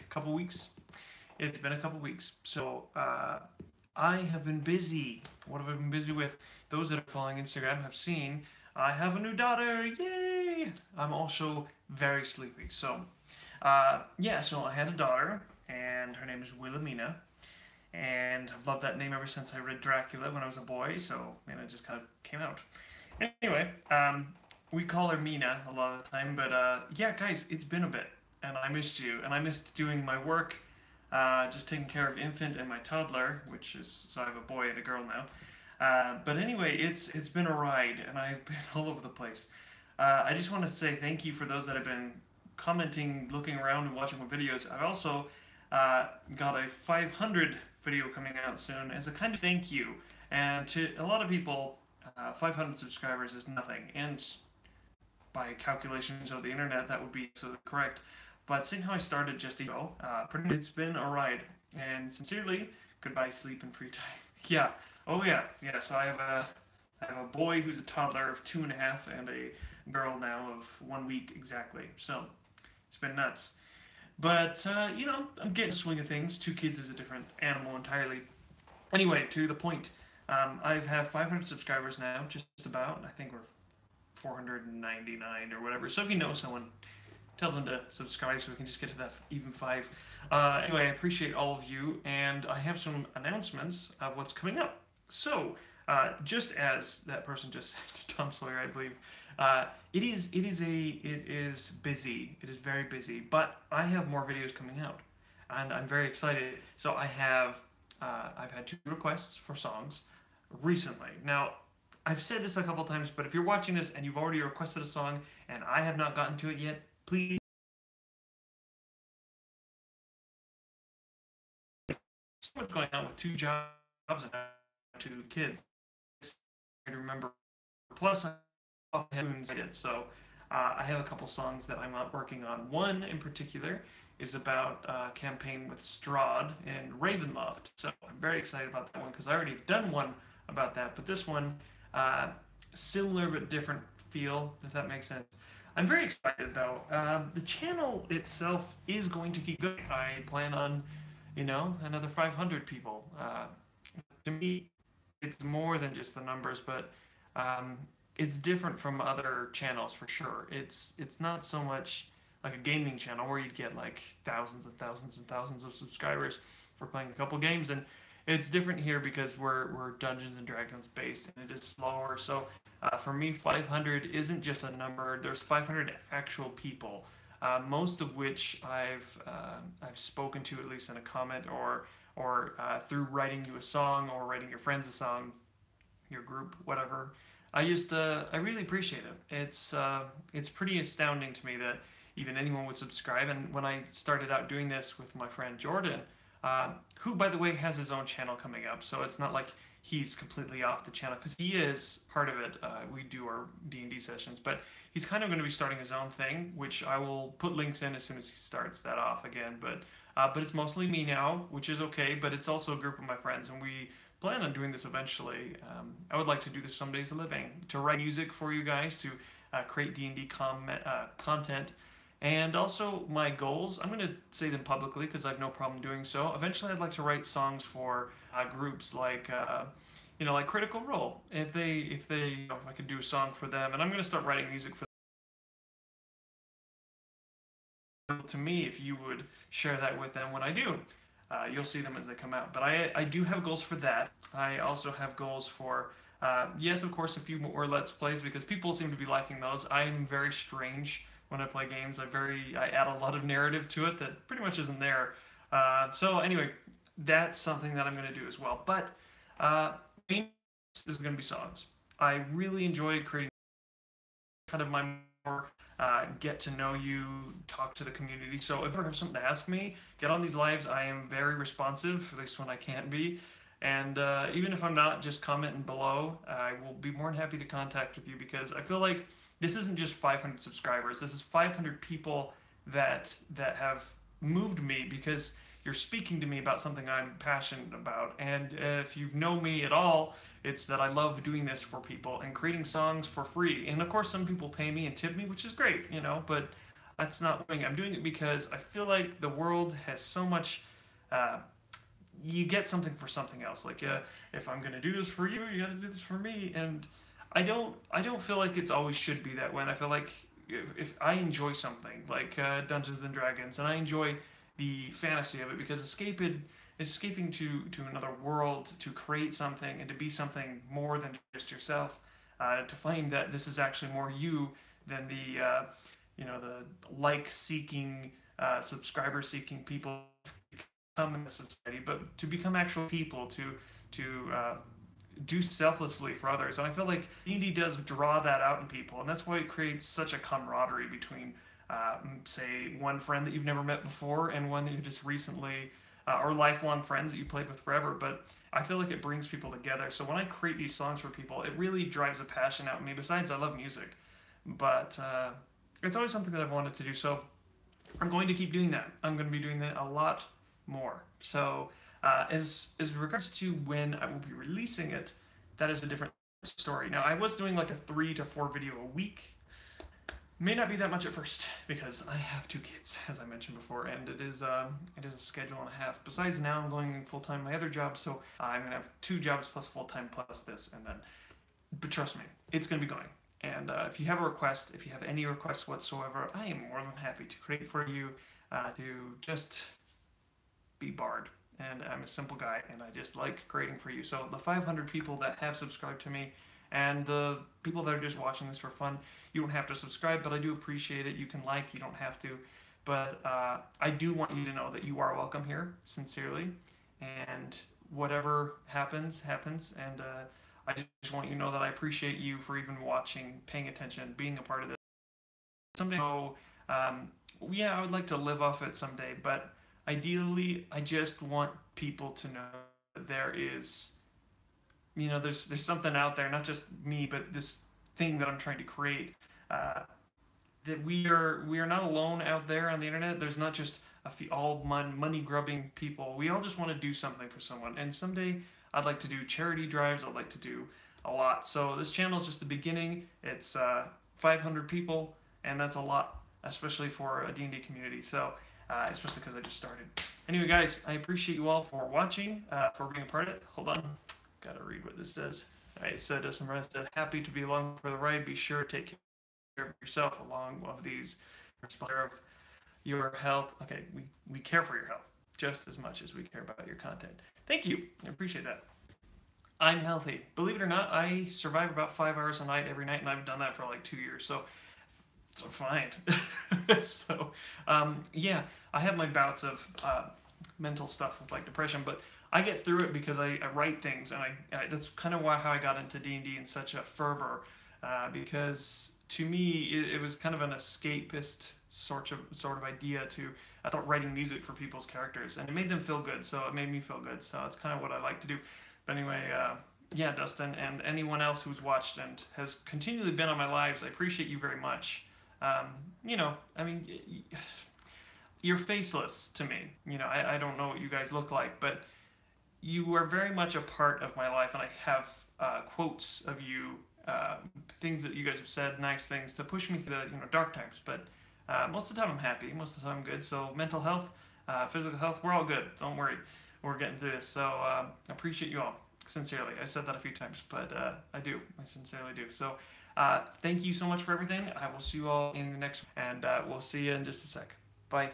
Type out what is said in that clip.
couple weeks. It's been a couple weeks. So I have been busy. What have I been busy with? Those that are following Instagram have seen I have a new daughter. Yay! I'm also very sleepy. So yeah, so I had a daughter, and her name is Wilhelmina. And I've loved that name ever since I read Dracula when I was a boy. So and it just kind of came out. Anyway, we call her Mina a lot of the time, but yeah, guys, it's been a bit, and I missed you, and I missed doing my work, just taking care of infant and my toddler, which is so I have a boy and a girl now. But anyway, it's been a ride, and I've been all over the place. I just want to say thank you for those that have been commenting, looking around, and watching my videos. I've also got a 500 video coming out soon as a kind of thank you, and to a lot of people, 500 subscribers is nothing, and by calculations of the internet, that would be absolutely correct. But seeing how I started just ago, it's been a ride. And sincerely, goodbye sleep and free time. Yeah. Oh yeah. Yeah. So I have a boy who's a toddler of 2.5 and a girl now of 1 week exactly. So it's been nuts. But I'm getting the swing of things. Two kids is a different animal entirely. Anyway, to the point. I've had 500 subscribers now, just about. I think we're 499 or whatever. So if you know someone, tell them to subscribe so we can just get to that even five. Anyway, I appreciate all of you, and I have some announcements of what's coming up. So, just as that person just said, Tom Sawyer, I believe, it is busy. It is very busy, but I have more videos coming out, and I'm very excited. So I've had 2 requests for songs recently. Now, I've said this a couple times, but if you're watching this and you've already requested a song and I have not gotten to it yet, please. What's going on with 2 jobs and 2 kids? I remember. Plus, I have it. So I have a couple songs that I'm working on. One in particular is about a campaign with Strahd and Ravenloft. So I'm very excited about that one because I already have done one about that. But this one, similar but different feel, if that makes sense. I'm very excited though. The channel itself is going to keep going. I plan on, another 500 people. To me, it's more than just the numbers, but it's different from other channels for sure. It's not so much like a gaming channel where you'd get like thousands and thousands and thousands of subscribers for playing a couple games, and it's different here because we're Dungeons and Dragons based and it is slower. So for me, 500 isn't just a number. There's 500 actual people, most of which I've spoken to at least in a comment or through writing you a song or writing your friends a song, your group, whatever. I really appreciate it. It's pretty astounding to me that even anyone would subscribe. And when I started out doing this with my friend Jordan, who by the way has his own channel coming up, so it's not like he's completely off the channel because he is part of it. We do our D&D sessions, but he's kind of going to be starting his own thing, which I will put links in as soon as he starts that off again. But it's mostly me now, which is okay. But it's also a group of my friends, and we plan on doing this eventually. I would like to do this some days a living, to write music for you guys, to create D&D content. And also my goals, I'm going to say them publicly because I have no problem doing so. Eventually I'd like to write songs for groups like like Critical Role. If I could do a song for them, and I'm going to start writing music for them. To me, if you would share that with them when I do, you'll see them as they come out. But I do have goals for that. I also have goals for yes, of course, a few more Let's Plays because people seem to be liking those. I'm very strange when I play games. I add a lot of narrative to it that pretty much isn't there. So anyway, that's something that I'm going to do as well. But main is going to be songs. I really enjoy creating kind of my more get to know you, talk to the community. So if you have something to ask me, get on these lives. I am very responsive, at least when I can't be. And even if I'm not, just commenting below. I will be more than happy to contact with you because I feel like this isn't just 500 subscribers. This is 500 people that have moved me because you're speaking to me about something I'm passionate about. And if you know me at all, it's that I love doing this for people and creating songs for free. And of course, some people pay me and tip me, which is great, but That's not doing it. I'm doing it because I feel like the world has so much. Uh, you get something for something else. Like, if I'm gonna do this for you, you gotta do this for me. And I don't feel like it's always should be that way. And I feel like if I enjoy something like Dungeons and Dragons, and I enjoy the fantasy of it because escaping to another world to create something and to be something more than just yourself. To find that this is actually more you than the like seeking, subscriber seeking people come in the society, but to become actual people, to do selflessly for others. And I feel like D&D does draw that out in people, and that's why it creates such a camaraderie between, say, one friend that you've never met before and one that you just recently, or lifelong friends that you played with forever. But I feel like it brings people together. So when I create these songs for people, it really drives a passion out in me. Besides, I love music, but it's always something that I've wanted to do. So I'm going to keep doing that. I'm going to be doing that a lot more. So as regards to when I will be releasing it, that is a different story. Now I was doing like a 3 to 4 video a week. May not be that much at first because I have 2 kids, as I mentioned before, and it is a schedule and a half. Besides, now I'm going full time my other job, so I'm gonna have 2 jobs plus full time plus this, and then. But trust me, it's gonna be going. And if you have a request, if you have any requests whatsoever, I am more than happy to create for you, to just be Bard. And I'm a simple guy, and I just like creating for you. So the 500 people that have subscribed to me, and the people that are just watching this for fun, you don't have to subscribe, but I do appreciate it. You can like, you don't have to. But I do want you to know that you are welcome here, sincerely. And whatever happens, happens. And I just want you to know that I appreciate you for even watching, paying attention, being a part of this. Someday, so, yeah, I would like to live off it someday, but ideally, I just want people to know that there is, there's something out there, not just me, but this thing that I'm trying to create. That we are not alone out there on the internet. There's not just a few all money grubbing people. We all just want to do something for someone. And someday I'd like to do charity drives. I'd like to do a lot. So this channel is just the beginning. It's 500 people, and that's a lot, especially for a D&D community. So especially because I just started. Anyway, guys, I appreciate you all for watching, for being a part of it. Hold on, gotta read what this says. All right, it said, said, happy to be along for the ride. Be sure to take care of yourself along with these. Care of your health. Okay, we care for your health just as much as we care about your content. Thank you. I appreciate that. I'm healthy. Believe it or not, I survive about 5 hours a night every night, and I've done that for like 2 years. So fine. So yeah, I have my bouts of mental stuff with like depression, but I get through it because I write things, and that's kind of how I got into D&D in such a fervor, because to me it was kind of an escapist sort of idea. I thought writing music for people's characters, and it made them feel good, so it made me feel good. So it's kind of what I like to do. But anyway, yeah, Dustin, and anyone else who's watched and has continually been on my lives, I appreciate you very much. I mean, you're faceless to me. I don't know what you guys look like, but you are very much a part of my life, and I have quotes of you, things that you guys have said, nice things to push me through the dark times. But most of the time I'm happy, most of the time I'm good. So mental health, physical health, we're all good. Don't worry, we're getting through this. So I appreciate you all, sincerely. I said that a few times, but I sincerely do. So thank you so much for everything. I will see you all in the next, and we'll see you in just a sec. Bye.